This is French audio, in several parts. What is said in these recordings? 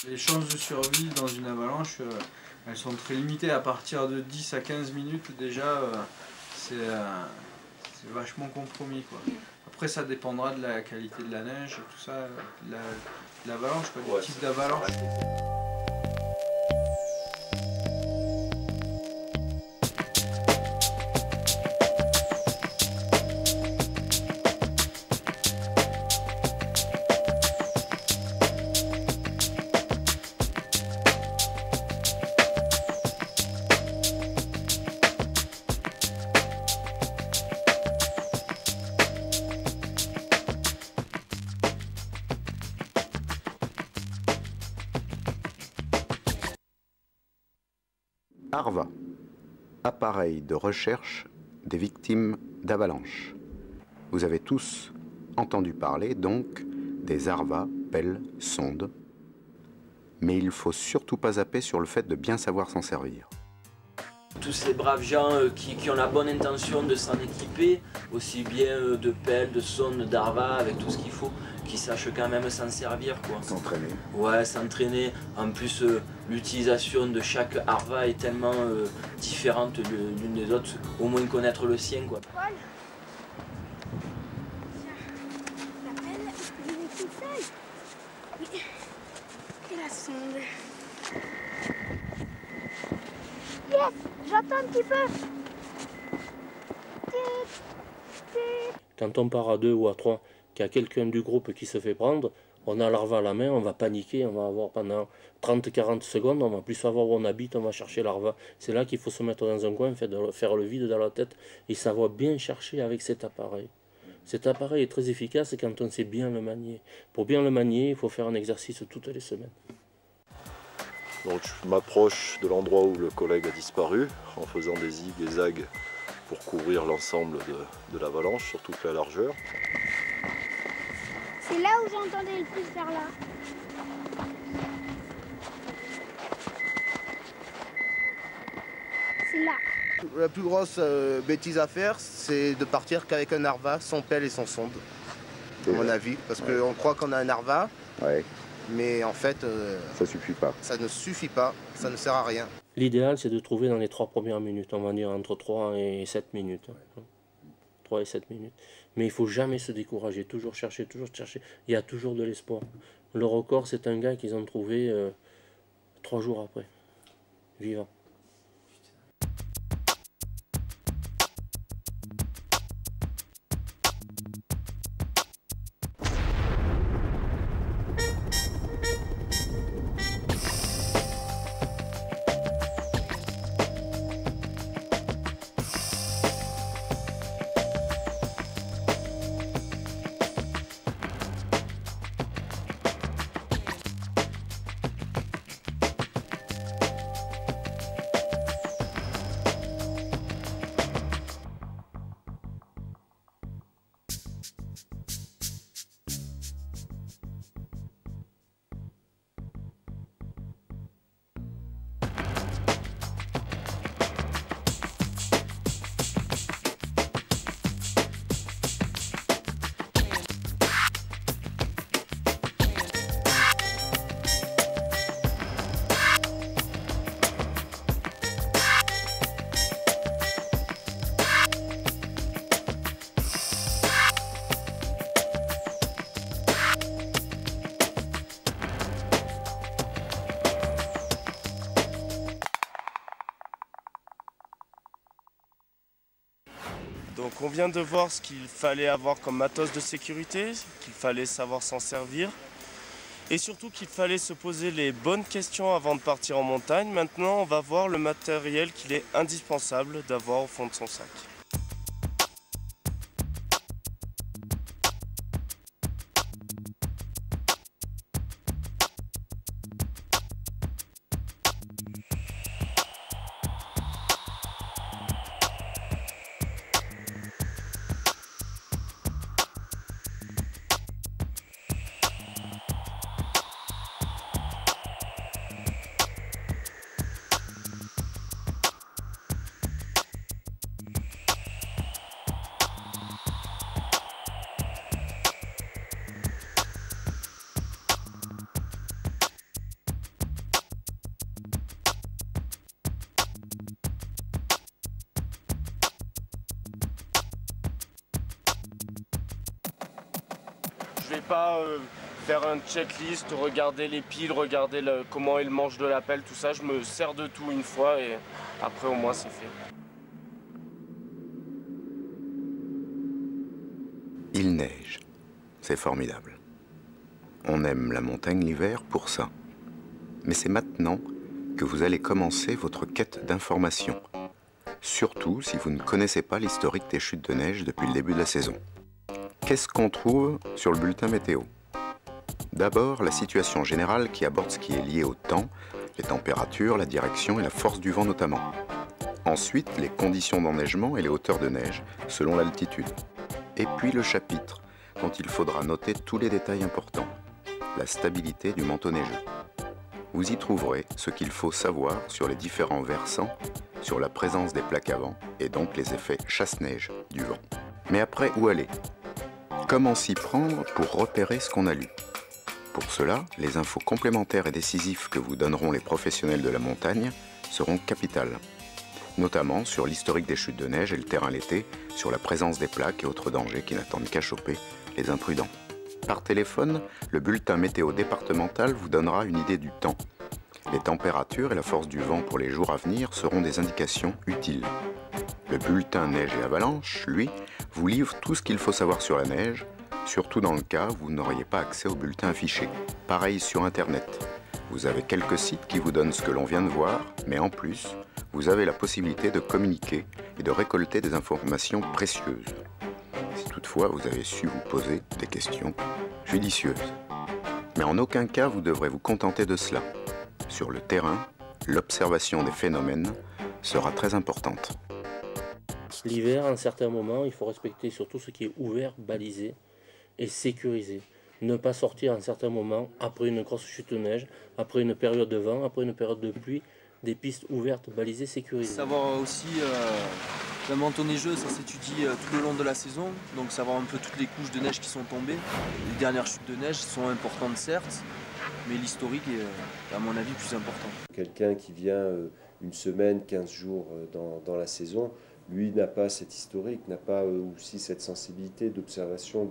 Les chances de survie dans une avalanche, elles sont très limitées. À partir de 10 à 15 minutes déjà, c'est vachement compromis, quoi. Après ça dépendra de la qualité de la neige, tout ça, de l'avalanche, du type d'avalanche. ARVA, appareil de recherche des victimes d'avalanche. Vous avez tous entendu parler donc des ARVA, pelles, sondes, mais il ne faut surtout pas zapper sur le fait de bien savoir s'en servir. Tous ces braves gens qui ont la bonne intention de s'en équiper, aussi bien de pelles, de sondes, d'ARVA, avec tout ce qu'il faut, qui sachent quand même s'en servir, quoi. S'entraîner. Ouais, s'entraîner. En plus, l'utilisation de chaque ARVA est tellement différente l'une des autres, au moins connaître le sien, quoi. Paul, la pelle, je l'ai toute seule. Oui. Et la sonde. Yes, j'entends un petit peu. Quand on part à 2 ou à 3, qu'il y a quelqu'un du groupe qui se fait prendre, on a l'ARVA à la main, on va paniquer, on va avoir pendant 30-40 secondes, on va plus savoir où on habite, on va chercher l'ARVA. C'est là qu'il faut se mettre dans un coin, faire le vide dans la tête et savoir bien chercher avec cet appareil. Cet appareil est très efficace quand on sait bien le manier. Pour bien le manier, il faut faire un exercice toutes les semaines. Donc je m'approche de l'endroit où le collègue a disparu en faisant des zig et zags pour couvrir l'ensemble de l'avalanche sur toute la largeur. C'est là où j'entendais le plus vers là. C'est là. La plus grosse bêtise à faire, c'est de partir qu'avec un ARVA, sans pelle et sans sonde, à mon avis. Parce qu'on croit qu'on a un ARVA, mais en fait, Ça suffit pas. ça ne suffit pas, ça ne sert à rien. L'idéal, c'est de trouver dans les 3 premières minutes, on va dire entre 3 et 7 minutes. 3 et 7 minutes. Mais il ne faut jamais se décourager, toujours chercher, il y a toujours de l'espoir. Le record, c'est un gars qu'ils ont trouvé 3 jours après, vivant. Donc on vient de voir ce qu'il fallait avoir comme matos de sécurité, qu'il fallait savoir s'en servir et surtout qu'il fallait se poser les bonnes questions avant de partir en montagne. Maintenant on va voir le matériel qu'il est indispensable d'avoir au fond de son sac. Je vais pas faire un checklist, regarder les piles, regarder comment est le manche de la pelle, tout ça. Je me sers de tout une fois et après au moins c'est fait. Il neige. C'est formidable. On aime la montagne l'hiver pour ça. Mais c'est maintenant que vous allez commencer votre quête d'information. Surtout si vous ne connaissez pas l'historique des chutes de neige depuis le début de la saison. Qu'est-ce qu'on trouve sur le bulletin météo? D'abord, la situation générale qui aborde ce qui est lié au temps, les températures, la direction et la force du vent notamment. Ensuite, les conditions d'enneigement et les hauteurs de neige, selon l'altitude. Et puis le chapitre, dont il faudra noter tous les détails importants. La stabilité du manteau neigeux. Vous y trouverez ce qu'il faut savoir sur les différents versants, sur la présence des plaques à vent et donc les effets chasse-neige du vent. Mais après, où aller? Comment s'y prendre pour repérer ce qu'on a lu? Pour cela, les infos complémentaires et décisives que vous donneront les professionnels de la montagne seront capitales. Notamment sur l'historique des chutes de neige et le terrain l'été, sur la présence des plaques et autres dangers qui n'attendent qu'à choper les imprudents. Par téléphone, le bulletin météo départemental vous donnera une idée du temps. Les températures et la force du vent pour les jours à venir seront des indications utiles. Le bulletin neige et avalanche, lui, vous livre tout ce qu'il faut savoir sur la neige, surtout dans le cas où vous n'auriez pas accès au bulletin affiché. Pareil sur Internet. Vous avez quelques sites qui vous donnent ce que l'on vient de voir, mais en plus, vous avez la possibilité de communiquer et de récolter des informations précieuses. Si toutefois vous avez su vous poser des questions judicieuses. Mais en aucun cas vous devrez vous contenter de cela. Sur le terrain, l'observation des phénomènes sera très importante. L'hiver, à un certain moment, il faut respecter surtout ce qui est ouvert, balisé et sécurisé. Ne pas sortir à un certain moment, après une grosse chute de neige, après une période de vent, après une période de pluie, des pistes ouvertes, balisées, sécurisées. Savoir aussi, le manteau neigeux, ça s'étudie tout le long de la saison, donc savoir un peu toutes les couches de neige qui sont tombées. Les dernières chutes de neige sont importantes certes, mais l'historique est à mon avis plus important. Quelqu'un qui vient une semaine, 15 jours dans la saison, lui n'a pas cet historique, n'a pas aussi cette sensibilité d'observation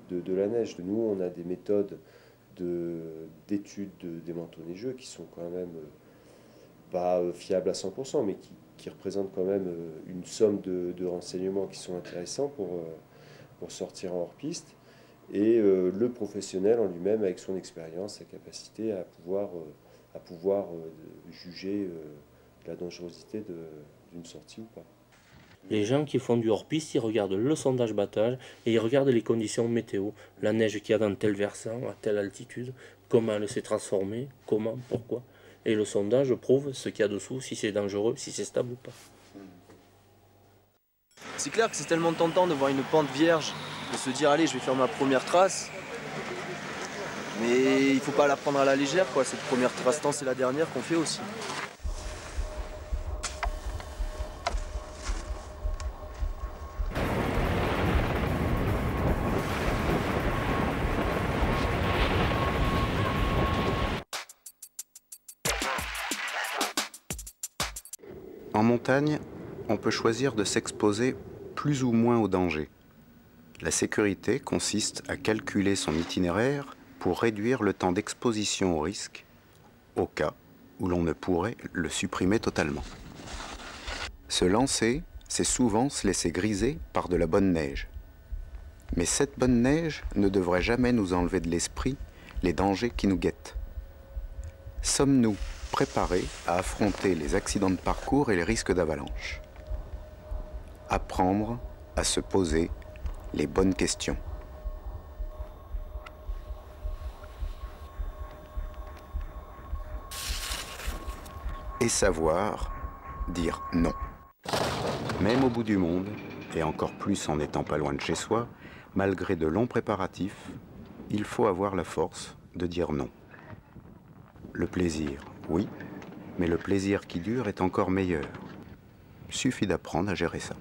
de la neige. Nous, on a des méthodes d'étude des manteaux neigeux qui sont quand même pas fiables à 100%, mais qui représentent quand même une somme de renseignements qui sont intéressants pour sortir en hors-piste. Et le professionnel en lui-même, avec son expérience, sa capacité à pouvoir juger la dangerosité d'une sortie ou pas. Les gens qui font du hors-piste, ils regardent le sondage battage et ils regardent les conditions météo, la neige qu'il y a dans tel versant, à telle altitude, comment elle s'est transformée, comment, pourquoi. Et le sondage prouve ce qu'il y a dessous, si c'est dangereux, si c'est stable ou pas. C'est clair que c'est tellement tentant de voir une pente vierge, de se dire allez je vais faire ma première trace. Mais il ne faut pas la prendre à la légère, quoi. Cette première trace, c'est la dernière qu'on fait aussi. En montagne, on peut choisir de s'exposer plus ou moins au danger. La sécurité consiste à calculer son itinéraire pour réduire le temps d'exposition au risque, au cas où l'on ne pourrait le supprimer totalement. Se lancer, c'est souvent se laisser griser par de la bonne neige. Mais cette bonne neige ne devrait jamais nous enlever de l'esprit les dangers qui nous guettent. Sommes-nous préparés à affronter les accidents de parcours et les risques d'avalanche? Apprendre à se poser les bonnes questions. Et savoir dire non. Même au bout du monde, et encore plus en n'étant pas loin de chez soi, malgré de longs préparatifs, il faut avoir la force de dire non. Le plaisir, oui, mais le plaisir qui dure est encore meilleur. Suffit d'apprendre à gérer ça.